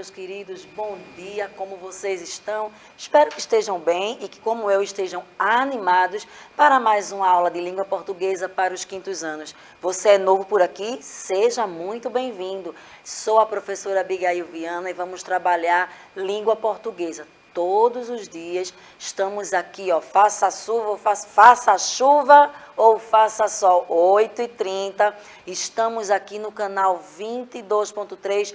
meus queridos, bom dia, como vocês estão? Espero que estejam bem e que, como eu, estejam animados para mais uma aula de língua portuguesa para os quintos anos. Você é novo por aqui? Seja muito bem-vindo. Sou a professora Abigail Viana e vamos trabalhar língua portuguesa. Todos os dias estamos aqui, ó, faça chuva ou faça sol, 8h30. Estamos aqui no canal 22.3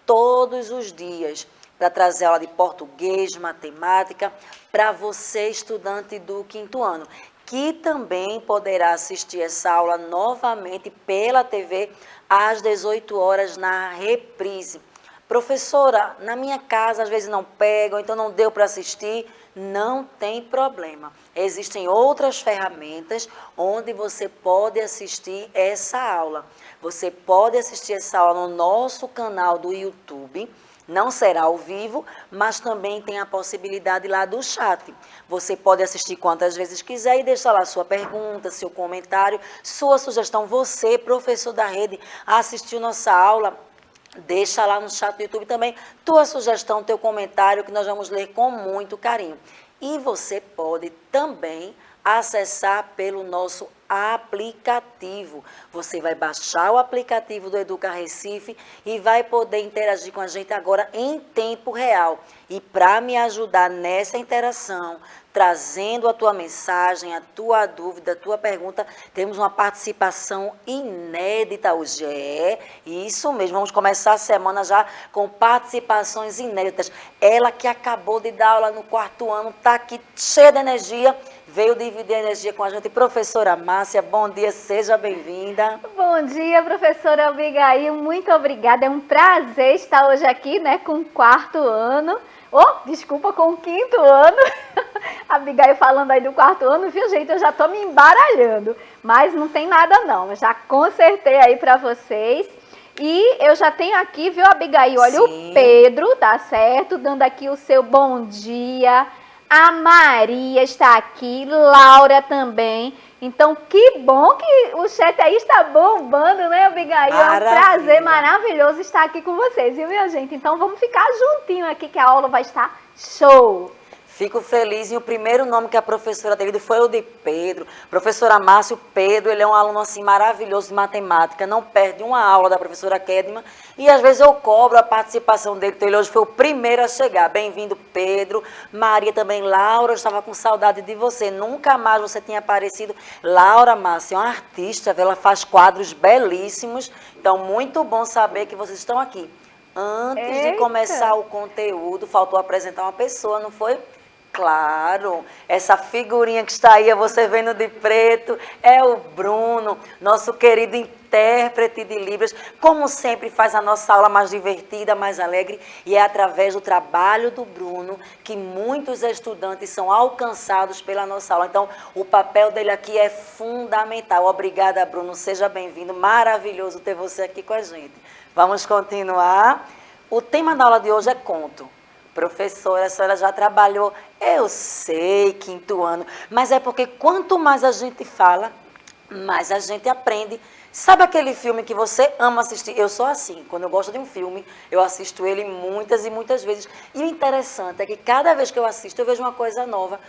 todos os dias para trazer aula de português, matemática para você, estudante do quinto ano, que também poderá assistir essa aula novamente pela TV às 18 horas na reprise. Professora, na minha casa às vezes não pegam, então não deu para assistir, não tem problema. Existem outras ferramentas onde você pode assistir essa aula. Você pode assistir essa aula no nosso canal do YouTube, não será ao vivo, mas também tem a possibilidade lá do chat. Você pode assistir quantas vezes quiser e deixar lá sua pergunta, seu comentário, sua sugestão. Você, professor da rede, assistiu nossa aula, deixa lá no chat do YouTube também tua sugestão, teu comentário, que nós vamos ler com muito carinho. E você pode também acessar pelo nosso aplicativo. Você vai baixar o aplicativo do Educa Recife e vai poder interagir com a gente agora em tempo real. E para me ajudar nessa interação, trazendo a tua mensagem, a tua dúvida, a tua pergunta, temos uma participação inédita hoje. É isso mesmo, vamos começar a semana já com participações inéditas. Ela que acabou de dar aula no quarto ano, está aqui cheia de energia, veio dividir a energia com a gente. Professora Márcia, bom dia, seja bem-vinda. Bom dia, professora Abigail, muito obrigada. É um prazer estar hoje aqui, né, com o quarto ano. Desculpa, com o quinto ano. Abigail falando aí do quarto ano, viu, gente? Eu já tô me embaralhando, mas não tem nada não. Eu já consertei aí para vocês. E eu já tenho aqui, viu, Abigail? Olha, sim, o Pedro, tá certo? Dando aqui o seu bom dia. A Maria está aqui, Laura também. Então, que bom que o chat aí está bombando, né, Abigail? Maravilha. É um prazer maravilhoso estar aqui com vocês, viu, minha gente? Então, vamos ficar juntinho aqui que a aula vai estar show. Fico feliz e o primeiro nome que a professora dele foi o de Pedro. Professora Márcia, o Pedro, ele é um aluno assim maravilhoso de matemática, não perde uma aula da professora Kedma e às vezes eu cobro a participação dele, então ele hoje foi o primeiro a chegar. Bem-vindo, Pedro. Maria também, Laura, eu estava com saudade de você, nunca mais você tinha aparecido. Laura Márcia é uma artista, ela faz quadros belíssimos, então muito bom saber que vocês estão aqui. Antes de começar o conteúdo, faltou apresentar uma pessoa, não foi? Claro, essa figurinha que está aí, você vendo de preto, é o Bruno, nosso querido intérprete de Libras. Como sempre, faz a nossa aula mais divertida, mais alegre. E é através do trabalho do Bruno que muitos estudantes são alcançados pela nossa aula. Então, o papel dele aqui é fundamental. Obrigada, Bruno. Seja bem-vindo. Maravilhoso ter você aqui com a gente. Vamos continuar. O tema da aula de hoje é conto. Professora, a senhora já trabalhou, eu sei, quinto ano, mas é porque quanto mais a gente fala, mais a gente aprende. Sabe aquele filme que você ama assistir? Eu sou assim, quando eu gosto de um filme, eu assisto ele muitas e muitas vezes. E o interessante é que cada vez que eu assisto, eu vejo uma coisa nova.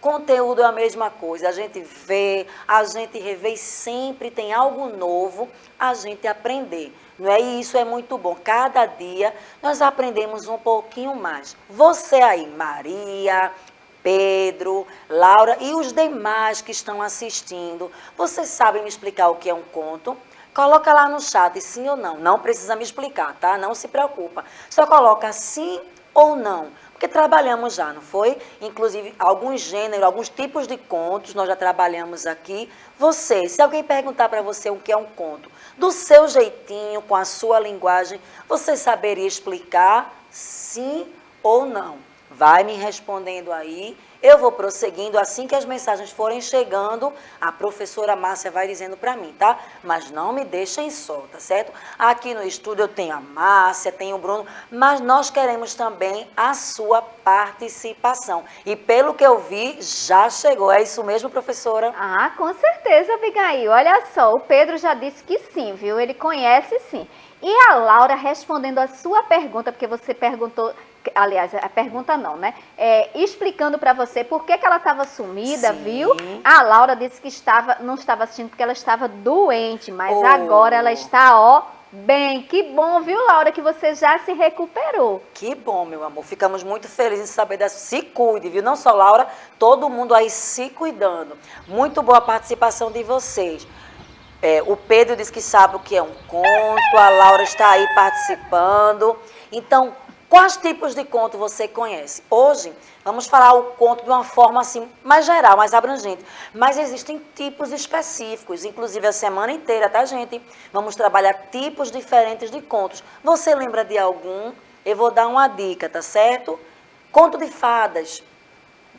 Conteúdo é a mesma coisa, a gente vê, a gente revê e sempre tem algo novo a gente aprender. Não é? E isso é muito bom. Cada dia nós aprendemos um pouquinho mais. Você aí, Maria, Pedro, Laura e os demais que estão assistindo, vocês sabem me explicar o que é um conto? Coloca lá no chat, sim ou não. Não precisa me explicar, tá? Não se preocupa. Só coloca sim ou não. Porque trabalhamos já, não foi? Inclusive, alguns gêneros, alguns tipos de contos nós já trabalhamos aqui. Você, se alguém perguntar para você o que é um conto, do seu jeitinho, com a sua linguagem, você saberia explicar sim ou não? Vai me respondendo aí. Eu vou prosseguindo, assim que as mensagens forem chegando, a professora Márcia vai dizendo para mim, tá? Mas não me deixem só, tá certo? Aqui no estúdio eu tenho a Márcia, tenho o Bruno, mas nós queremos também a sua participação. E pelo que eu vi, já chegou. É isso mesmo, professora? Ah, com certeza, Abigail. Olha só, o Pedro já disse que sim, viu? Ele conhece sim. E a Laura respondendo a sua pergunta, porque você perguntou, aliás, a pergunta não, né? Explicando para você por que ela estava sumida, Sim. viu? A Laura disse que não estava assistindo porque ela estava doente, mas Oh. agora ela está, ó, bem. Que bom, viu, Laura, que você já se recuperou. Que bom, meu amor. Ficamos muito felizes em saber dessa. Se cuide, viu? Não só Laura, todo mundo aí se cuidando. Muito boa a participação de vocês. O Pedro disse que sabe o que é um conto, a Laura está aí participando. Então, quais tipos de conto você conhece? Hoje, vamos falar o conto de uma forma assim, mais geral, mais abrangente. Mas existem tipos específicos, inclusive a semana inteira, tá, gente? Vamos trabalhar tipos diferentes de contos. Você lembra de algum? Eu vou dar uma dica, tá certo? Conto de fadas.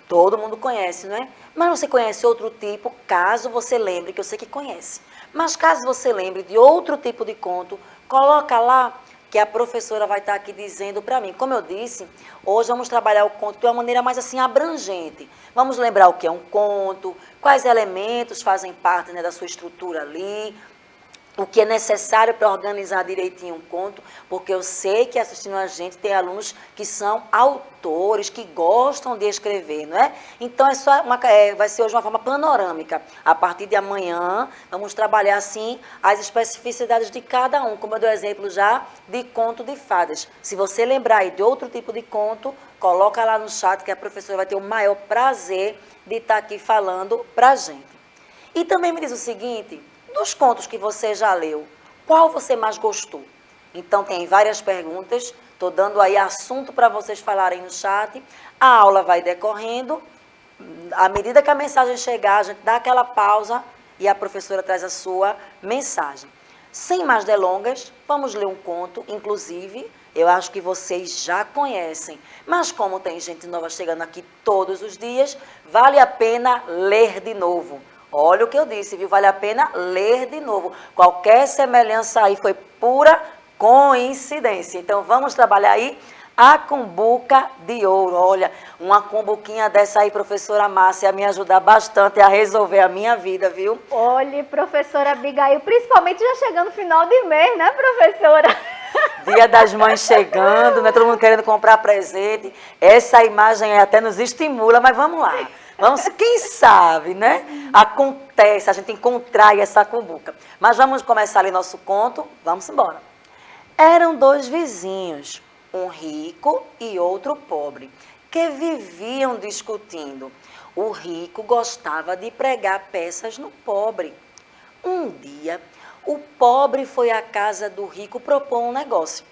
Todo mundo conhece, não é? Mas você conhece outro tipo, caso você lembre, que eu sei que conhece. Mas caso você lembre de outro tipo de conto, coloca lá que a professora vai estar aqui dizendo para mim. Como eu disse, hoje vamos trabalhar o conto de uma maneira mais assim abrangente. Vamos lembrar o que é um conto, quais elementos fazem parte, né, da sua estrutura ali, o que é necessário para organizar direitinho um conto, porque eu sei que assistindo a gente tem alunos que são autores, que gostam de escrever, não é? Então vai ser hoje uma forma panorâmica. A partir de amanhã, vamos trabalhar assim as especificidades de cada um, como eu dou exemplo já de conto de fadas. Se você lembrar aí de outro tipo de conto, coloca lá no chat que a professora vai ter o maior prazer de estar aqui falando para a gente. E também me diz o seguinte: dos contos que você já leu, qual você mais gostou? Então tem várias perguntas, estou dando aí assunto para vocês falarem no chat. A aula vai decorrendo, à medida que a mensagem chegar, a gente dá aquela pausa e a professora traz a sua mensagem. Sem mais delongas, vamos ler um conto, inclusive, eu acho que vocês já conhecem, mas como tem gente nova chegando aqui todos os dias, vale a pena ler de novo. Olha o que eu disse, viu? Vale a pena ler de novo. Qualquer semelhança aí foi pura coincidência. Então, vamos trabalhar aí a cumbuca de ouro. Olha, uma cumbuquinha dessa aí, professora Márcia, ia me ajudar bastante a resolver a minha vida, viu? Olha, professora Abigail, principalmente já chegando no final de mês, né, professora? Dia das Mães chegando, né? Todo mundo querendo comprar presente. Essa imagem aí até nos estimula, mas vamos lá. Vamos, quem sabe, né? Acontece a gente encontrar essa cumbuca. Mas vamos começar ali nosso conto. Vamos embora. Eram dois vizinhos, um rico e outro pobre, que viviam discutindo. O rico gostava de pregar peças no pobre. Um dia, o pobre foi à casa do rico propor um negócio.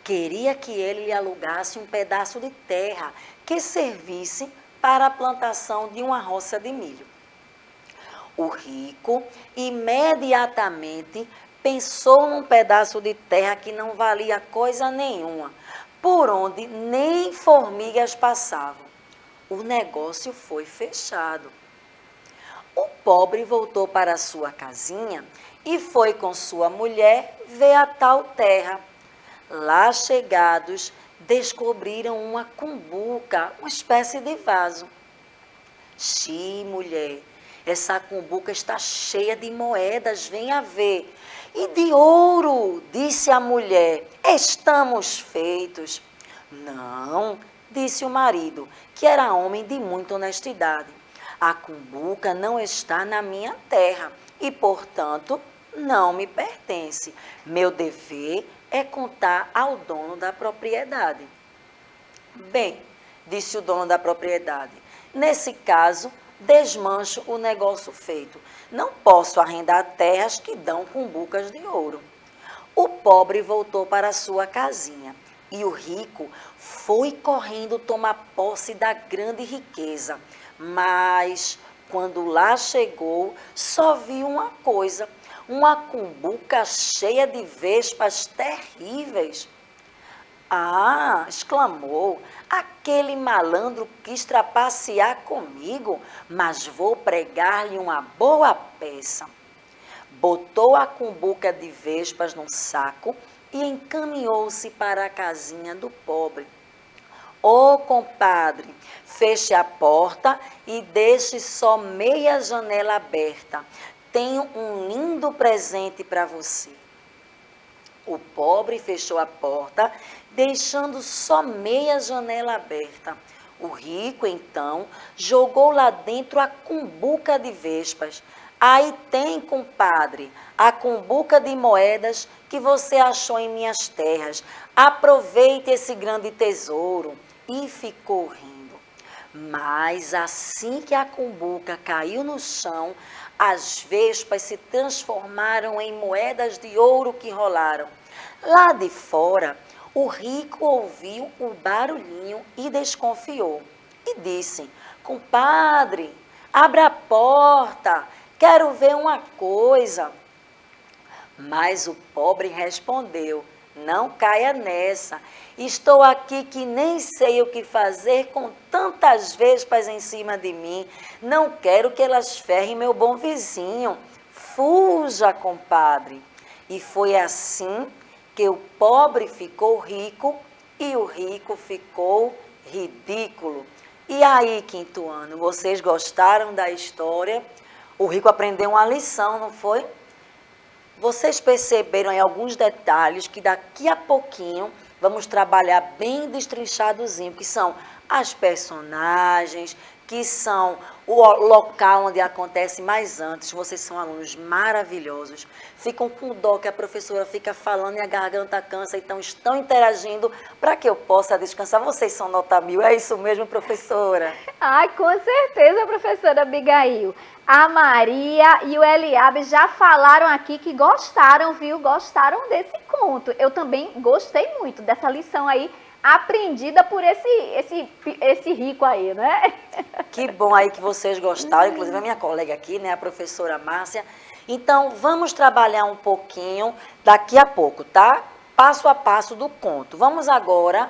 Queria que ele lhe alugasse um pedaço de terra que servisse para a plantação de uma roça de milho. O rico imediatamente pensou num pedaço de terra que não valia coisa nenhuma, por onde nem formigas passavam. O negócio foi fechado. O pobre voltou para sua casinha e foi com sua mulher ver a tal terra. Lá chegados, descobriram uma cumbuca, uma espécie de vaso. Xi, mulher, essa cumbuca está cheia de moedas, venha ver. E de ouro, disse a mulher, estamos feitos. Não, disse o marido, que era homem de muita honestidade. A cumbuca não está na minha terra e, portanto, não me pertence. Meu dever é contar ao dono da propriedade. Bem, disse o dono da propriedade, nesse caso, desmancho o negócio feito. Não posso arrendar terras que dão cumbucas de ouro. O pobre voltou para sua casinha e o rico foi correndo tomar posse da grande riqueza. Mas, quando lá chegou, só viu uma coisa, uma cumbuca cheia de vespas terríveis. Ah, exclamou, aquele malandro quis trapacear comigo, mas vou pregar-lhe uma boa peça. Botou a cumbuca de vespas num saco e encaminhou-se para a casinha do pobre. Ô, compadre, feche a porta e deixe só meia janela aberta. Tenho um lindo presente para você. O pobre fechou a porta, deixando só meia janela aberta. O rico, então, jogou lá dentro a cumbuca de vespas. Aí tem, compadre, a cumbuca de moedas que você achou em minhas terras. Aproveite esse grande tesouro. E ficou rindo. Mas assim que a cumbuca caiu no chão, as vespas se transformaram em moedas de ouro que rolaram. Lá de fora, o rico ouviu o barulhinho e desconfiou. E disse: compadre, abra a porta, quero ver uma coisa. Mas o pobre respondeu: não caia nessa. Estou aqui que nem sei o que fazer com tantas vespas em cima de mim. Não quero que elas ferrem meu bom vizinho. Fuja, compadre. E foi assim que o pobre ficou rico e o rico ficou ridículo. E aí, quinto ano, vocês gostaram da história? O rico aprendeu uma lição, não foi? Vocês perceberam aí alguns detalhes que daqui a pouquinho vamos trabalhar bem destrinchadozinho, que são as personagens, que são o local onde acontece mais antes. Vocês são alunos maravilhosos. Ficam com dó que a professora fica falando e a garganta cansa, então estão interagindo para que eu possa descansar. Vocês são nota 1000, é isso mesmo, professora? Ai, com certeza, professora Abigail. A Maria e o Eliabe já falaram aqui que gostaram, viu? Gostaram desse conto. Eu também gostei muito dessa lição aí, aprendida por esse rico aí, né? Que bom aí que vocês gostaram, inclusive a minha colega aqui, né, a professora Márcia. Então, vamos trabalhar um pouquinho daqui a pouco, tá? Passo a passo do conto. Vamos agora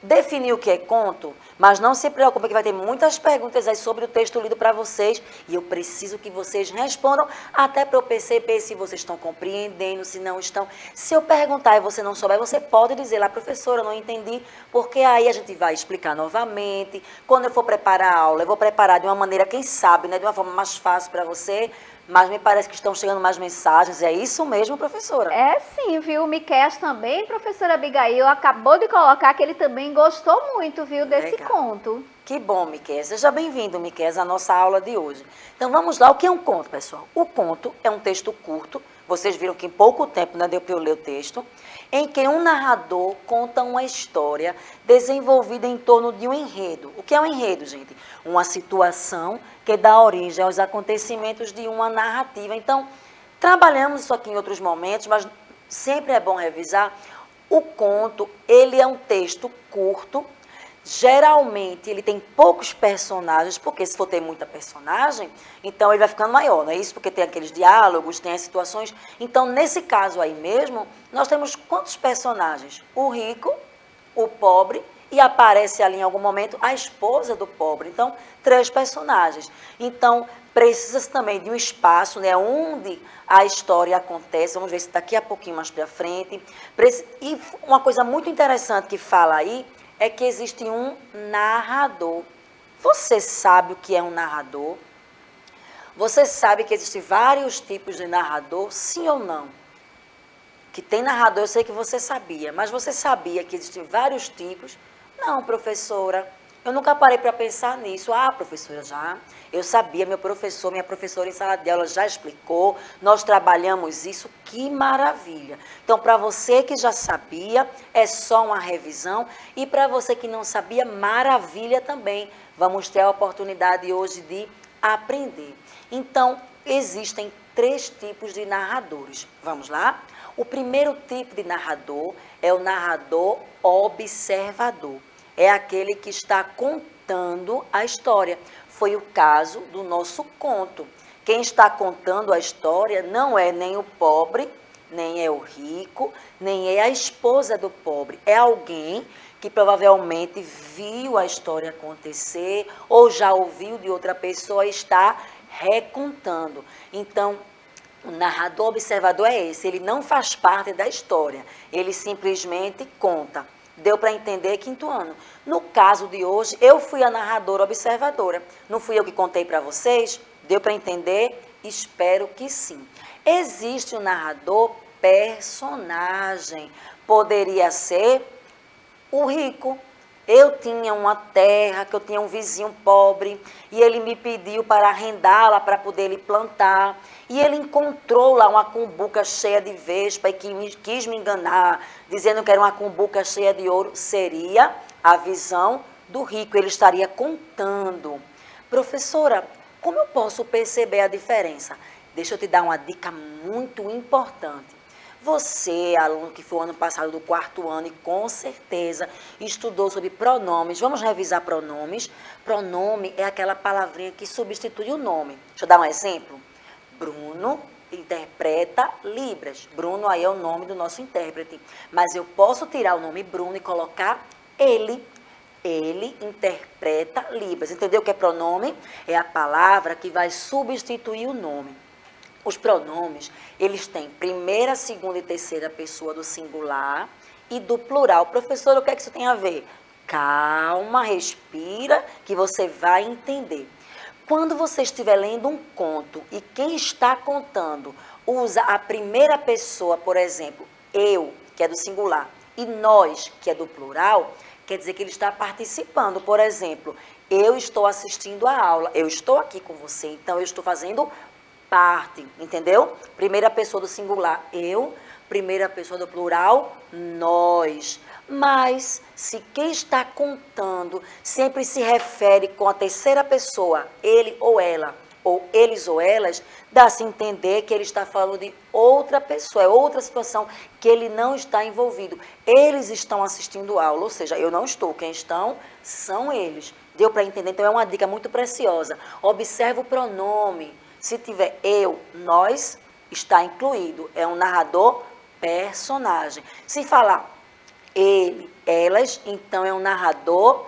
definir o que é conto, mas não se preocupe que vai ter muitas perguntas aí sobre o texto lido para vocês e eu preciso que vocês respondam até para eu perceber se vocês estão compreendendo, se não estão. Se eu perguntar e você não souber, você pode dizer lá, professora, eu não entendi, porque aí a gente vai explicar novamente. Quando eu for preparar a aula, eu vou preparar de uma maneira, quem sabe, né, de uma forma mais fácil para você. Mas me parece que estão chegando mais mensagens. É isso mesmo, professora? É sim, viu? O Miqueias também, professora Abigail, acabou de colocar que ele também gostou muito, viu, desse Legal. conto. Que bom, Miqueias. Seja bem-vindo, Miqueias, à nossa aula de hoje. Então vamos lá, o que é um conto, pessoal? O conto é um texto curto, vocês viram que em pouco tempo, né, deu para eu ler o texto, em que um narrador conta uma história desenvolvida em torno de um enredo. O que é um enredo, gente? Uma situação que dá origem aos acontecimentos de uma narrativa. Então, trabalhamos isso aqui em outros momentos, mas sempre é bom revisar. O conto, ele é um texto curto. Geralmente, ele tem poucos personagens, porque se for ter muita personagem, então ele vai ficando maior, não é isso? Porque tem aqueles diálogos, tem as situações. Então, nesse caso aí mesmo, nós temos quantos personagens? O rico, o pobre, e aparece ali em algum momento a esposa do pobre. Então, 3 personagens. Então, precisa também de um espaço, né, onde a história acontece. Vamos ver se daqui a pouquinho mais para frente. E uma coisa muito interessante que fala aí, é que existe um narrador. Você sabe o que é um narrador? Você sabe que existem vários tipos de narrador, sim ou não? Que tem narrador, eu sei que você sabia, mas você sabia que existem vários tipos? Não, professora, eu nunca parei para pensar nisso. Ah, professora, já. Eu sabia, minha professora em sala de aula já explicou, nós trabalhamos isso, que maravilha. Então, para você que já sabia, é só uma revisão, e para você que não sabia, maravilha também. Vamos ter a oportunidade hoje de aprender. Então, existem 3 tipos de narradores. Vamos lá? O primeiro tipo de narrador é o narrador observador. É aquele que está contando a história. Foi o caso do nosso conto. Quem está contando a história não é nem o pobre, nem é o rico, nem é a esposa do pobre. É alguém que provavelmente viu a história acontecer ou já ouviu de outra pessoa e está recontando. Então, o narrador observador é esse, ele não faz parte da história, ele simplesmente conta. Deu para entender, quinto ano. No caso de hoje, eu fui a narradora observadora. Não fui eu que contei para vocês? Deu para entender? Espero que sim. Existe o narrador personagem. Poderia ser o rico. Eu tinha uma terra, que eu tinha um vizinho pobre, e ele me pediu para arrendá-la para poder ele plantar. E ele encontrou lá uma cumbuca cheia de vespa e quis me enganar, dizendo que era uma cumbuca cheia de ouro. Seria a visão do rico, ele estaria contando. Professora, como eu posso perceber a diferença? Deixa eu te dar uma dica muito importante. Você, aluno que foi ano passado do 4º ano e com certeza estudou sobre pronomes. Vamos revisar pronomes? Pronome é aquela palavrinha que substitui o nome. Deixa eu dar um exemplo. Bruno interpreta Libras. Bruno aí é o nome do nosso intérprete. Mas eu posso tirar o nome Bruno e colocar ele. Ele interpreta Libras. Entendeu o que é pronome? É a palavra que vai substituir o nome. Os pronomes, eles têm primeira, segunda e terceira pessoa do singular e do plural. Professor, o que é que isso tem a ver? Calma, respira, que você vai entender. Quando você estiver lendo um conto e quem está contando usa a primeira pessoa, por exemplo, eu, que é do singular, e nós, que é do plural, quer dizer que ele está participando. Por exemplo, eu estou assistindo a aula, eu estou aqui com você, então eu estou fazendo parte, entendeu? Primeira pessoa do singular, eu. Primeira pessoa do plural, nós. Mas, se quem está contando sempre se refere com a terceira pessoa, ele ou ela, ou eles ou elas, dá-se a entender que ele está falando de outra pessoa, é outra situação que ele não está envolvido. Eles estão assistindo aula, ou seja, eu não estou, quem estão são eles. Deu para entender? Então, é uma dica muito preciosa. Observa o pronome. Se tiver eu, nós, está incluído. É um narrador personagem. Se falar ele, elas, então é um narrador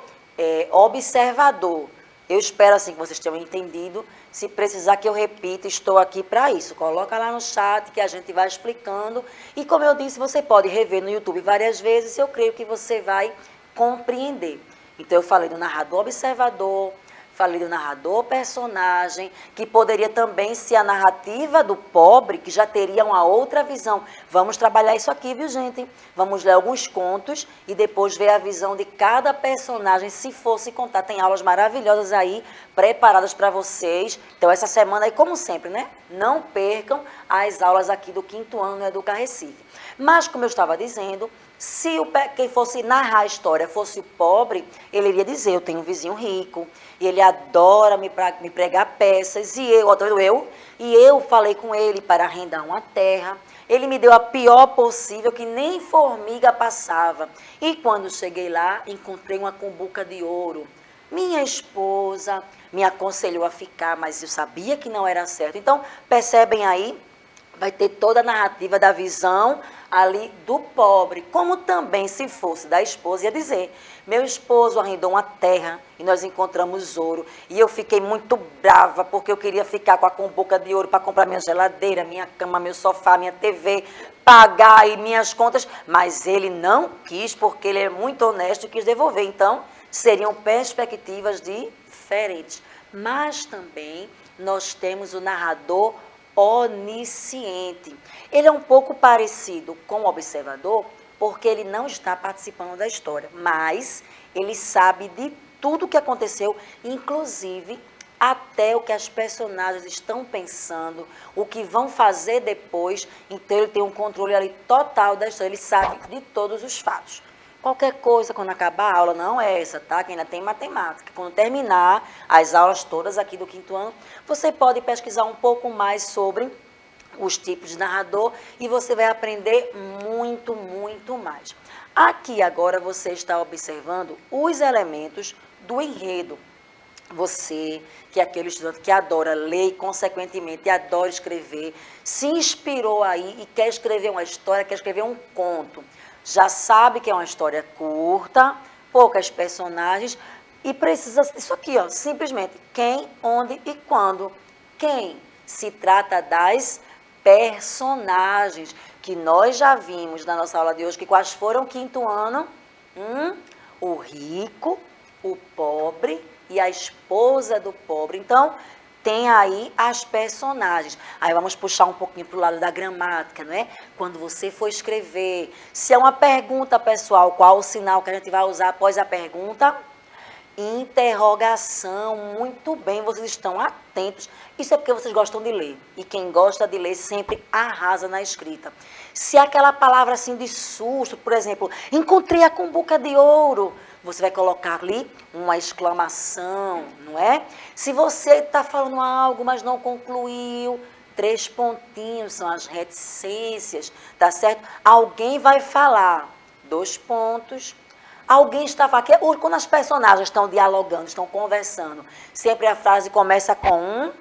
observador. Eu espero assim que vocês tenham entendido. Se precisar que eu repita, estou aqui para isso. Coloca lá no chat que a gente vai explicando. E como eu disse, você pode rever no YouTube várias vezes. Eu creio que você vai compreender. Então eu falei do narrador observador, falei do narrador personagem, que poderia também ser a narrativa do pobre, que já teria uma outra visão. Vamos trabalhar isso aqui, viu, gente? Vamos ler alguns contos e depois ver a visão de cada personagem, se fosse contar. Tem aulas maravilhosas aí, preparadas para vocês. Então, essa semana aí, como sempre, né? Não percam as aulas aqui do 5º ano no Educa Recife. Mas, como eu estava dizendo, se quem fosse narrar a história fosse o pobre, ele iria dizer, eu tenho um vizinho rico, e ele adora me pregar peças, e eu falei com ele para arrendar uma terra. Ele me deu a pior possível, que nem formiga passava. E quando cheguei lá, encontrei uma cumbuca de ouro. Minha esposa me aconselhou a ficar, mas eu sabia que não era certo. Então, percebem aí? Vai ter toda a narrativa da visão ali do pobre, como também se fosse da esposa, ia dizer, meu esposo arrendou uma terra e nós encontramos ouro, e eu fiquei muito brava, porque eu queria ficar com a cumbuca de ouro para comprar minha geladeira, minha cama, meu sofá, minha TV, pagar aí minhas contas, mas ele não quis, porque ele é muito honesto e quis devolver. Então, seriam perspectivas diferentes. Mas também nós temos o narrador onisciente. Ele é um pouco parecido com o observador, porque ele não está participando da história, mas ele sabe de tudo o que aconteceu, inclusive até o que as personagens estão pensando, o que vão fazer depois. Então ele tem um controle ali total da história, ele sabe de todos os fatos. Qualquer coisa, quando acabar a aula, não é essa, tá? Que ainda tem matemática. Quando terminar as aulas todas aqui do 5º ano, você pode pesquisar um pouco mais sobre os tipos de narrador e você vai aprender muito, muito mais. Aqui agora você está observando os elementos do enredo. Você, que é aquele estudante que adora ler e, consequentemente, adora escrever, se inspirou aí e quer escrever uma história, quer escrever um conto. Já sabe que é uma história curta, poucas personagens, e precisa disso aqui, ó, simplesmente quem, onde e quando. Quem? Se trata das personagens, que nós já vimos na nossa aula de hoje, que quais foram o 5º ano? O rico, o pobre e a esposa do pobre. Então, tem aí as personagens. Aí vamos puxar um pouquinho para o lado da gramática, não é? Quando você for escrever, se é uma pergunta, pessoal, qual o sinal que a gente vai usar após a pergunta? Interrogação. Muito bem, vocês estão atentos. Isso é porque vocês gostam de ler. E quem gosta de ler sempre arrasa na escrita. Se é aquela palavra assim de susto, por exemplo, encontrei a cumbuca de ouro, você vai colocar ali uma exclamação, não é? Se você está falando algo, mas não concluiu, 3 pontinhos, são as reticências, tá certo? Alguém vai falar, 2 pontos. Alguém está aqui, quando as personagens estão dialogando, estão conversando, sempre a frase começa com um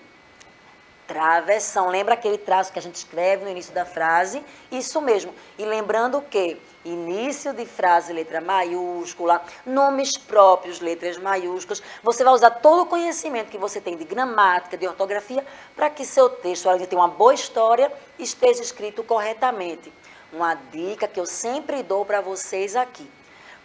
travessão. Lembra aquele traço que a gente escreve no início da frase? Isso mesmo. E lembrando que início de frase, letra maiúscula, nomes próprios, letras maiúsculas. Você vai usar todo o conhecimento que você tem de gramática, de ortografia, para que seu texto, além de ter uma boa história, esteja escrito corretamente. Uma dica que eu sempre dou para vocês aqui.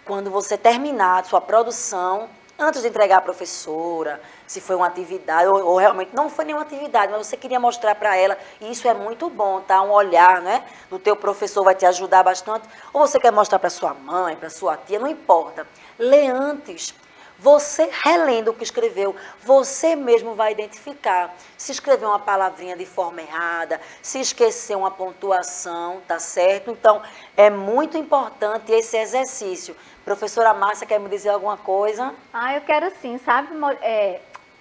Quando você terminar a sua produção, antes de entregar à professora, se foi uma atividade, ou realmente não foi nenhuma atividade, mas você queria mostrar para ela, e isso é muito bom, tá? Um olhar, né, do teu professor vai te ajudar bastante, ou você quer mostrar para sua mãe, para sua tia, não importa. Lê antes. Você, relendo o que escreveu, você mesmo vai identificar se escreveu uma palavrinha de forma errada, se esqueceu uma pontuação, tá certo? Então, é muito importante esse exercício. Professora Márcia, quer me dizer alguma coisa? Eu quero sim, sabe?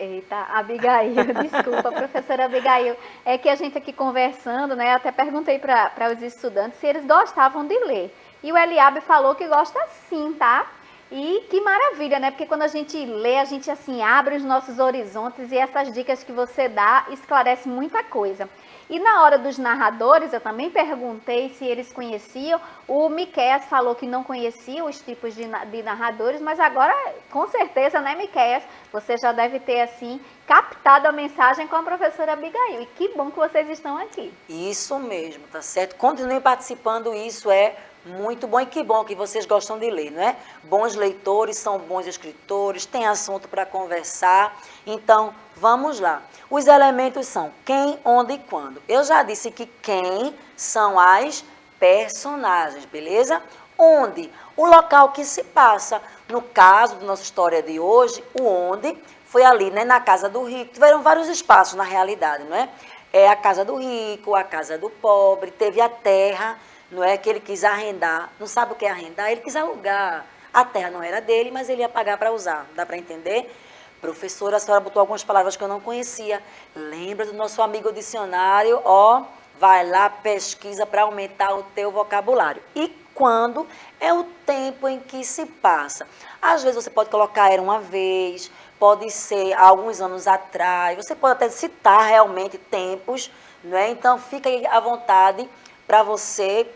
Eita, Abigail, desculpa, professora Abigail. É que a gente aqui conversando, né? Até perguntei para os estudantes se eles gostavam de ler. E o Eliabe falou que gosta sim, tá? E que maravilha, né? Porque quando a gente lê, a gente assim abre os nossos horizontes e essas dicas que você dá esclarece muita coisa. E na hora dos narradores, eu também perguntei se eles conheciam. O Miqueias falou que não conhecia os tipos de narradores, mas agora, com certeza, né, Miqueias? Você já deve ter, assim, captado a mensagem com a professora Abigail. E que bom que vocês estão aqui. Isso mesmo, tá certo? Continuem participando, isso é muito bom, e que bom que vocês gostam de ler, não é? Bons leitores são bons escritores, tem assunto para conversar. Então, vamos lá. Os elementos são quem, onde e quando. Eu já disse que quem são as personagens, beleza? Onde? O local que se passa. No caso da nossa história de hoje, o onde foi ali, né, na casa do rico. Tiveram vários espaços na realidade, não é? É a casa do rico, a casa do pobre, teve a terra, não é, que ele quis arrendar. Não sabe o que é arrendar? Ele quis alugar. A terra não era dele, mas ele ia pagar para usar. Dá para entender? Professora, a senhora botou algumas palavras que eu não conhecia. Lembra do nosso amigo dicionário? Ó, vai lá, pesquisa para aumentar o teu vocabulário. E quando é o tempo em que se passa? Às vezes você pode colocar era uma vez, pode ser há alguns anos atrás, você pode até citar realmente tempos, não é? Então fica aí à vontade para você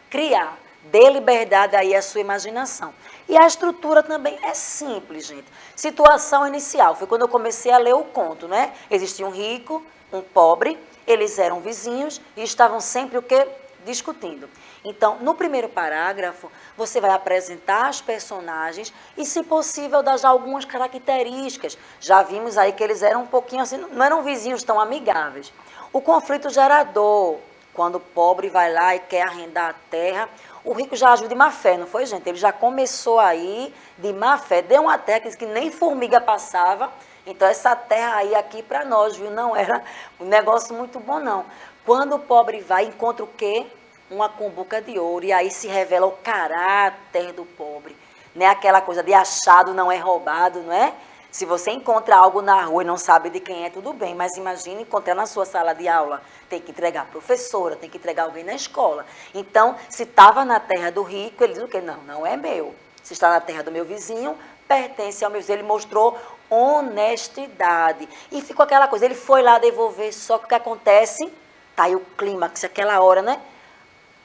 criar. Dê liberdade aí à sua imaginação. E a estrutura também é simples, gente. Situação inicial, foi quando eu comecei a ler o conto, né? Existia um rico, um pobre, eles eram vizinhos e estavam sempre o quê? Discutindo. Então, no primeiro parágrafo, você vai apresentar as personagens e, se possível, dar já algumas características. Já vimos aí que eles eram um pouquinho assim, não eram vizinhos tão amigáveis. O conflito gerador, quando o pobre vai lá e quer arrendar a terra, o rico já agiu de má fé, não foi, gente? Ele já começou aí de má fé. Deu uma terra que nem formiga passava. Então, essa terra aí aqui para nós, viu? Não era um negócio muito bom, não. Quando o pobre vai, encontra o quê? Uma cumbuca de ouro. E aí se revela o caráter do pobre. Não é aquela coisa de achado não é roubado, não é? Se você encontra algo na rua e não sabe de quem é, tudo bem. Mas imagine encontrar na sua sala de aula. Tem que entregar a professora, tem que entregar alguém na escola. Então, se estava na terra do rico, ele diz o quê? Não, não é meu. Se está na terra do meu vizinho, pertence ao meu vizinho. Ele mostrou honestidade. E ficou aquela coisa, ele foi lá devolver, só que o que acontece? Tá aí o clímax, aquela hora, né?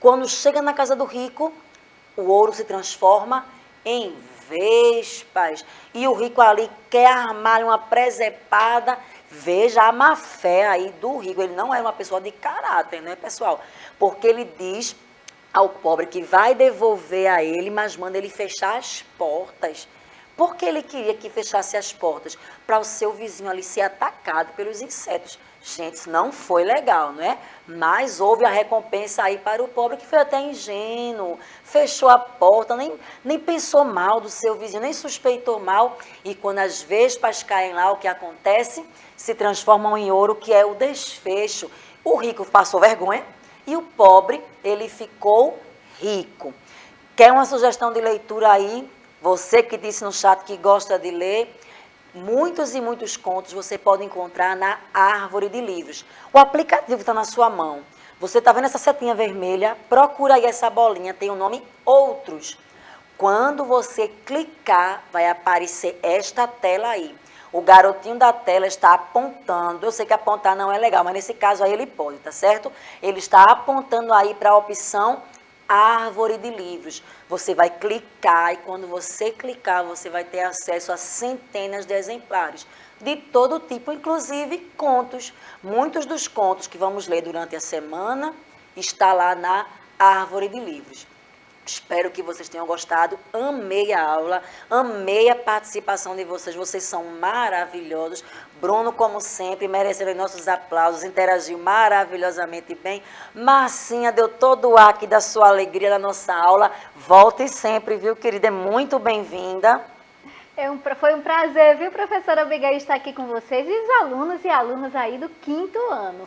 Quando chega na casa do rico, o ouro se transforma em vespas. E o rico ali quer armar uma presepada. Veja a má fé aí do rico. Ele não é uma pessoa de caráter, né, pessoal? Porque ele diz ao pobre que vai devolver a ele, mas manda ele fechar as portas Porque ele queria que fechasse as portas para o seu vizinho ali ser atacado pelos insetos. Gente, isso não foi legal, não é? Mas houve a recompensa aí para o pobre, que foi até ingênuo, fechou a porta, nem pensou mal do seu vizinho, nem suspeitou mal. E quando as vespas caem lá, o que acontece? Se transformam em ouro, que é o desfecho. O rico passou vergonha e o pobre, ele ficou rico. Quer uma sugestão de leitura aí? Você que disse no chat que gosta de ler, muitos e muitos contos você pode encontrar na Árvore de Livros. O aplicativo está na sua mão. Você está vendo essa setinha vermelha? Procura aí essa bolinha, tem o nome Outros. Quando você clicar, vai aparecer esta tela aí. O garotinho da tela está apontando, eu sei que apontar não é legal, mas nesse caso aí ele pode, tá certo? Ele está apontando aí para a opção Árvore de Livros. Você vai clicar e quando você clicar, você vai ter acesso a centenas de exemplares de todo tipo, inclusive contos. Muitos dos contos que vamos ler durante a semana está lá na Árvore de Livros. Espero que vocês tenham gostado. Amei a aula, amei a participação de vocês. Vocês são maravilhosos. Bruno, como sempre, merecendo nossos aplausos, interagiu maravilhosamente bem. Marcinha deu todo o ar aqui da sua alegria da nossa aula. Volte sempre, viu, querida? É muito bem-vinda. Foi um prazer, viu, professora Abigail, estar aqui com vocês e os alunos e alunas aí do 5º ano.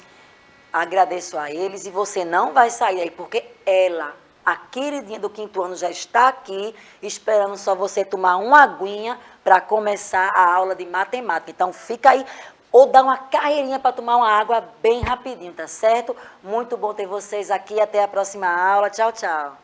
Agradeço a eles e você não vai sair aí, porque a queridinha do 5º ano já está aqui, esperando só você tomar uma aguinha para começar a aula de matemática. Então, fica aí, ou dá uma carreirinha para tomar uma água bem rapidinho, tá certo? Muito bom ter vocês aqui, até a próxima aula. Tchau, tchau.